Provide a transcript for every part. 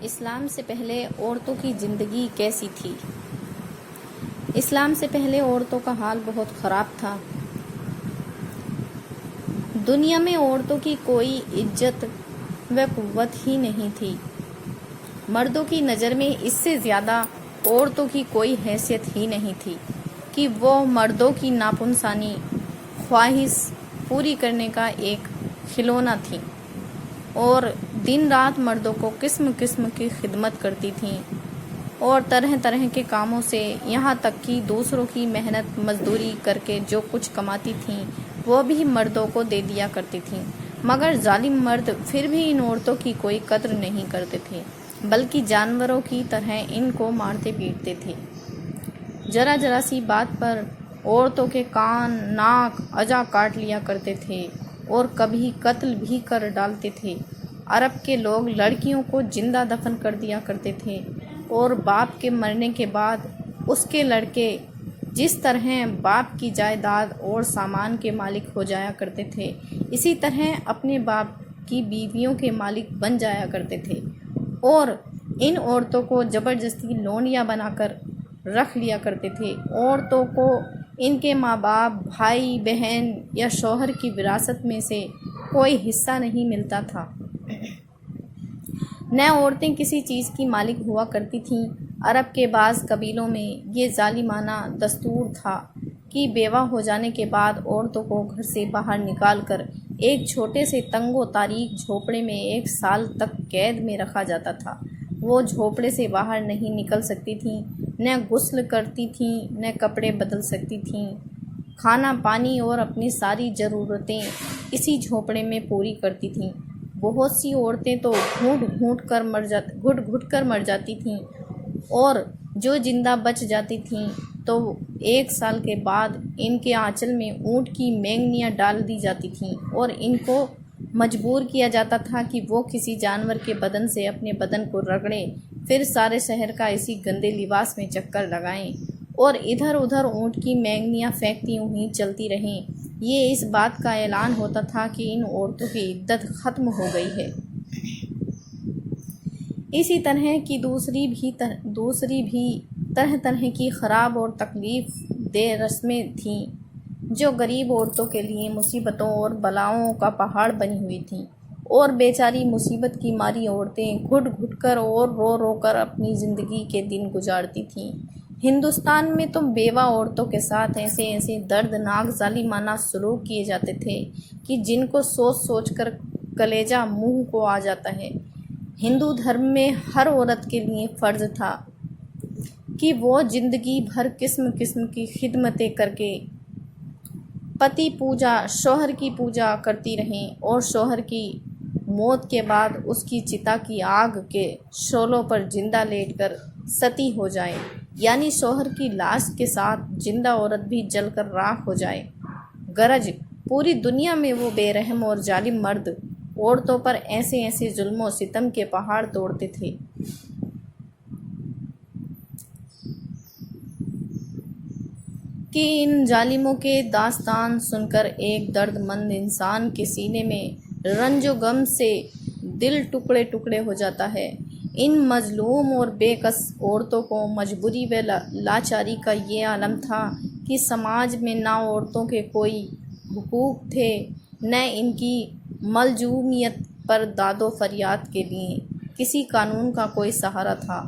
اسلام سے پہلے عورتوں کی زندگی کیسی تھی؟ اسلام سے پہلے عورتوں کا حال بہت خراب تھا۔ دنیا میں عورتوں کی کوئی عزت و قوت ہی نہیں تھی۔ مردوں کی نظر میں اس سے زیادہ عورتوں کی کوئی حیثیت ہی نہیں تھی کہ وہ مردوں کی ناپسندی خواہش پوری کرنے کا ایک کھلونا تھیں اور دن رات مردوں کو قسم قسم کی خدمت کرتی تھیں اور طرح طرح کے کاموں سے، یہاں تک کہ دوسروں کی محنت مزدوری کر کے جو کچھ کماتی تھیں وہ بھی مردوں کو دے دیا کرتی تھیں، مگر ظالم مرد پھر بھی ان عورتوں کی کوئی قدر نہیں کرتے تھے، بلکہ جانوروں کی طرح ان کو مارتے پیٹتے تھے۔ ذرا ذرا سی بات پر عورتوں کے کان، ناک، اعضاء کاٹ لیا کرتے تھے اور کبھی قتل بھی کر ڈالتے تھے۔ عرب کے لوگ لڑکیوں کو زندہ دفن کر دیا کرتے تھے اور باپ کے مرنے کے بعد اس کے لڑکے جس طرح باپ کی جائیداد اور سامان کے مالک ہو جایا کرتے تھے، اسی طرح اپنے باپ کی بیویوں کے مالک بن جایا کرتے تھے اور ان عورتوں کو زبردستی لونڈیاں بنا کر رکھ لیا کرتے تھے۔ عورتوں کو ان کے ماں باپ، بھائی بہن یا شوہر کی وراثت میں سے کوئی حصہ نہیں ملتا تھا۔ نہ عورتیں کسی چیز کی مالک ہوا کرتی تھیں۔ عرب کے بعض قبیلوں میں یہ ظالمانہ دستور تھا کہ بیوہ ہو جانے کے بعد عورتوں کو گھر سے باہر نکال کر ایک چھوٹے سے تنگ و تاریک جھونپڑے میں 1 سال تک قید میں رکھا جاتا تھا۔ وہ جھونپڑے سے باہر نہیں نکل سکتی تھیں، نہ غسل کرتی تھیں، نہ کپڑے بدل سکتی تھیں۔ کھانا پانی اور اپنی ساری ضرورتیں اسی جھونپڑے میں پوری کرتی تھیں۔ بہت سی عورتیں تو گھٹ گھٹ کر مر جاتی تھیں اور جو زندہ بچ جاتی تھیں تو 1 سال کے بعد ان کے آنچل میں اونٹ کی مینگنیاں ڈال دی جاتی تھیں اور ان کو مجبور کیا جاتا تھا کہ وہ کسی جانور کے بدن سے اپنے بدن کو رگڑیں، پھر سارے شہر کا اسی گندے لباس میں چکر لگائیں اور ادھر ادھر اونٹ کی مینگنیاں پھینکتی ہوئی چلتی رہیں۔ یہ اس بات کا اعلان ہوتا تھا کہ ان عورتوں کی عدت ختم ہو گئی ہے۔ اسی طرح کی دوسری بھی طرح طرح کی خراب اور تکلیف دہ رسمیں تھیں جو غریب عورتوں کے لیے مصیبتوں اور بلاؤں کا پہاڑ بنی ہوئی تھیں، اور بیچاری مصیبت کی ماری عورتیں گھٹ گھٹ کر اور رو رو کر اپنی زندگی کے دن گزارتی تھیں۔ ہندوستان میں تو بیوہ عورتوں کے ساتھ ایسے دردناک ظالمانہ سلوک کیے جاتے تھے کہ جن کو سوچ سوچ کر کلیجہ منہ کو آ جاتا ہے۔ ہندو دھرم میں ہر عورت کے لیے فرض تھا کہ وہ زندگی بھر قسم قسم کی خدمتیں کر کے پتی پوجا، شوہر کی پوجا کرتی رہیں اور شوہر کی موت کے بعد اس کی چتا کی آگ کے شعلوں پر زندہ لیٹ کر ستی ہو جائیں، یعنی شوہر کی لاش کے ساتھ زندہ عورت بھی جل کر راکھ ہو جائے۔ غرض پوری دنیا میں وہ بے رحم اور ظالم مرد عورتوں پر ایسے ظلم و ستم کے پہاڑ توڑتے تھے کہ ان ظالموں کے داستان سن کر ایک درد مند انسان کے سینے میں رنج و غم سے دل ٹکڑے ٹکڑے ہو جاتا ہے۔ ان مظلوم اور بے کس عورتوں کو مجبوری و لاچاری کا یہ عالم تھا کہ سماج میں نہ عورتوں کے کوئی حقوق تھے، نہ ان کی ملزومیت پر داد و فریاد کے لیے کسی قانون کا کوئی سہارا تھا۔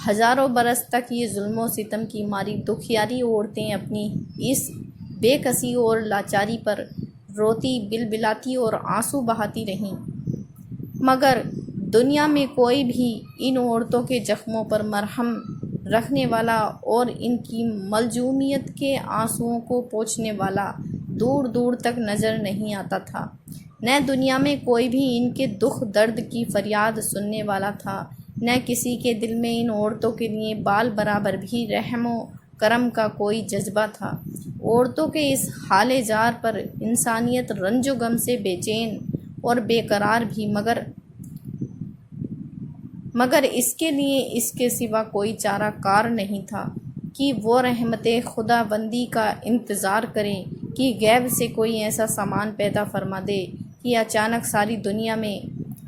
ہزاروں برس تک یہ ظلم و ستم کی ماری دکھیاری عورتیں اپنی اس بے کسی اور لاچاری پر روتی، بلبلاتی اور آنسو بہاتی رہیں، مگر دنیا میں کوئی بھی ان عورتوں کے زخموں پر مرہم رکھنے والا اور ان کی ملزومیت کے آنسوؤں کو پوچھنے والا دور دور تک نظر نہیں آتا تھا۔ نہ دنیا میں کوئی بھی ان کے دکھ درد کی فریاد سننے والا تھا، نہ کسی کے دل میں ان عورتوں کے لیے بال برابر بھی رحم و کرم کا کوئی جذبہ تھا۔ عورتوں کے اس حال زار پر انسانیت رنج و غم سے بے چین اور بے قرار بھی، مگر اس کے لیے اس کے سوا کوئی چارہ کار نہیں تھا کہ وہ رحمت خدا بندی کا انتظار کریں کہ غیب سے کوئی ایسا سامان پیدا فرما دے کہ اچانک ساری دنیا میں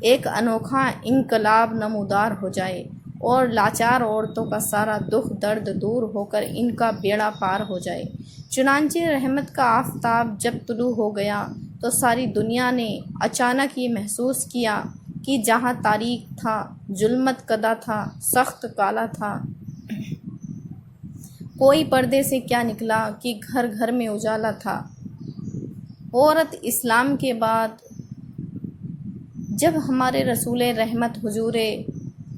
ایک انوکھا انقلاب نمودار ہو جائے اور لاچار عورتوں کا سارا دکھ درد دور ہو کر ان کا بیڑا پار ہو جائے۔ چنانچہ رحمت کا آفتاب جب طلوع ہو گیا تو ساری دنیا نے اچانک یہ محسوس کیا کہ جہاں تاریک تھا، ظلمت کدہ تھا، سخت کالا تھا، کوئی پردے سے کیا نکلا کہ گھر گھر میں اجالا تھا۔ عورت اسلام کے بعد جب ہمارے رسول رحمت حضور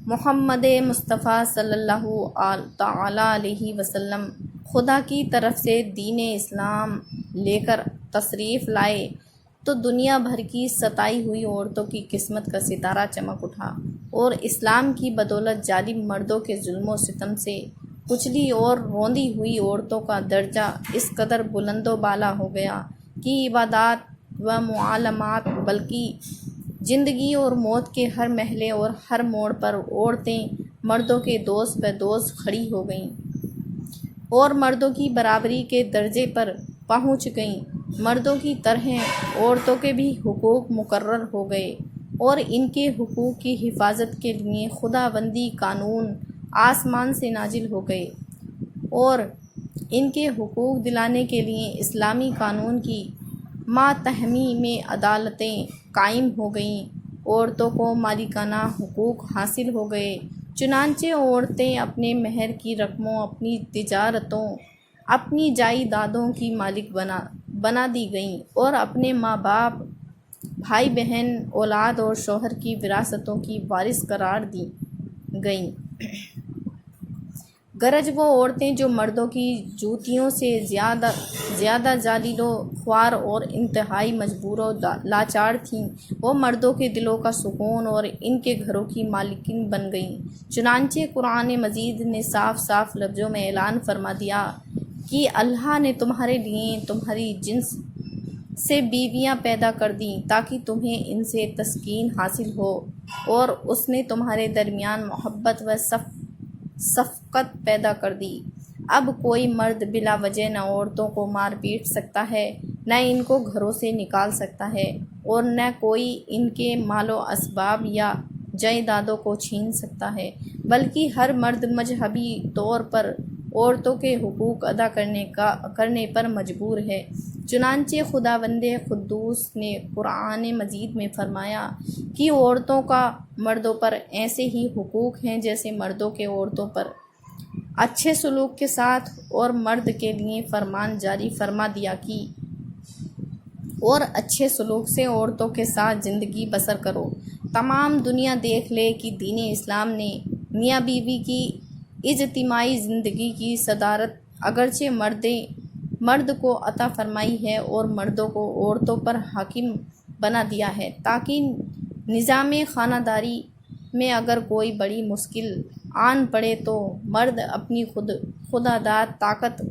محمد مصطفیٰ صلی اللہ تعالیٰ علیہ وسلم خدا کی طرف سے دین اسلام لے کر تشریف لائے تو دنیا بھر کی ستائی ہوئی عورتوں کی قسمت کا ستارہ چمک اٹھا اور اسلام کی بدولت ظالم مردوں کے ظلم و ستم سے کچلی اور روندی ہوئی عورتوں کا درجہ اس قدر بلند و بالا ہو گیا کہ عبادات و معاملات بلکہ زندگی اور موت کے ہر محلے اور ہر موڑ پر عورتیں مردوں کے دوست بہ دوست کھڑی ہو گئیں اور مردوں کی برابری کے درجے پر پہنچ گئیں۔ مردوں کی طرح عورتوں کے بھی حقوق مقرر ہو گئے اور ان کے حقوق کی حفاظت کے لیے خداوندی قانون آسمان سے نازل ہو گئے اور ان کے حقوق دلانے کے لیے اسلامی قانون کی ماتحتی میں عدالتیں قائم ہو گئیں۔ عورتوں کو مالکانہ حقوق حاصل ہو گئے، چنانچہ عورتیں اپنے مہر کی رقموں، اپنی تجارتوں، اپنی جائیدادوں کی مالک بنا دی گئیں اور اپنے ماں باپ، بھائی بہن، اولاد اور شوہر کی وراثتوں کی وارث قرار دی گئیں۔ گرج وہ عورتیں جو مردوں کی جوتیوں سے زیادہ ذلیل و خوار اور انتہائی مجبور و لاچار تھیں، وہ مردوں کے دلوں کا سکون اور ان کے گھروں کی مالکن بن گئیں۔ چنانچہ قرآن مجید نے صاف صاف لفظوں میں اعلان فرما دیا کہ اللہ نے تمہارے لیے تمہاری جنس سے بیویاں پیدا کر دیں تاکہ تمہیں ان سے تسکین حاصل ہو، اور اس نے تمہارے درمیان محبت و شفقت پیدا کر دی۔ اب کوئی مرد بلا وجہ نہ عورتوں کو مار پیٹ سکتا ہے، نہ ان کو گھروں سے نکال سکتا ہے، اور نہ کوئی ان کے مال و اسباب یا جائیدادوں کو چھین سکتا ہے، بلکہ ہر مرد مذہبی طور پر عورتوں کے حقوق ادا کرنے پر مجبور ہے۔ چنانچہ خداوند قدوس نے قرآن مجید میں فرمایا کہ عورتوں کا مردوں پر ایسے ہی حقوق ہیں جیسے مردوں کے عورتوں پر۔ اچھے سلوک کے ساتھ اور مرد کے لیے فرمان جاری فرما دیا کہ اور اچھے سلوک سے عورتوں کے ساتھ زندگی بسر کرو۔ تمام دنیا دیکھ لے کہ دین اسلام نے میاں بیوی کی اجتماعی زندگی کی صدارت اگرچہ مرد کو عطا فرمائی ہے اور مردوں کو عورتوں پر حاکم بنا دیا ہے، تاکہ نظام خانہ داری میں اگر کوئی بڑی مشکل آن پڑے تو مرد اپنی خودداد طاقت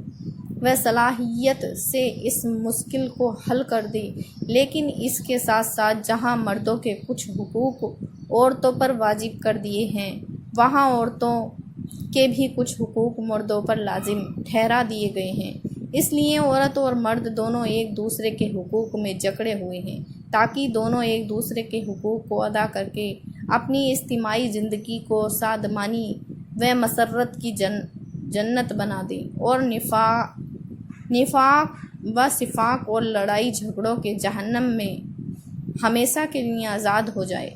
و صلاحیت سے اس مشکل کو حل کر دے۔ لیکن اس کے ساتھ ساتھ جہاں مردوں کے کچھ حقوق عورتوں پر واجب کر دیے ہیں، وہاں عورتوں کے بھی کچھ حقوق مردوں پر لازم ٹھہرا دیے گئے ہیں۔ اس لیے عورت اور مرد دونوں ایک دوسرے کے حقوق میں جکڑے ہوئے ہیں تاکہ دونوں ایک دوسرے کے حقوق کو ادا کر کے اپنی اجتماعی زندگی کو سعادمانی و مسرت کی جنت بنا دیں اور نفاق و صفاق اور لڑائی جھگڑوں کے جہنم میں ہمیشہ کے لیے آزاد ہو جائے۔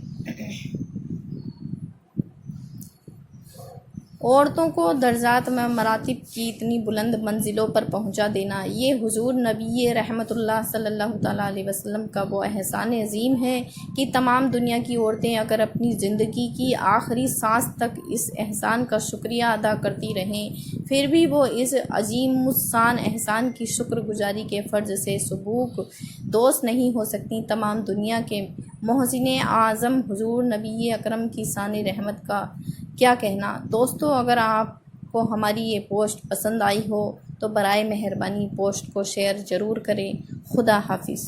عورتوں کو درجات و مراتب کی اتنی بلند منزلوں پر پہنچا دینا، یہ حضور نبی رحمت اللہ صلی اللہ تعالیٰ علیہ وسلم کا وہ احسان عظیم ہے کہ تمام دنیا کی عورتیں اگر اپنی زندگی کی آخری سانس تک اس احسان کا شکریہ ادا کرتی رہیں، پھر بھی وہ اس عظیم الشان احسان کی شکر گزاری کے فرض سے سبوک دوست نہیں ہو سکتی۔ تمام دنیا کے محسن اعظم حضور نبی اکرم کی شان رحمت کا کیا کہنا۔ دوستو، اگر آپ کو ہماری یہ پوسٹ پسند آئی ہو تو برائے مہربانی پوسٹ کو شیئر ضرور کریں۔ خدا حافظ۔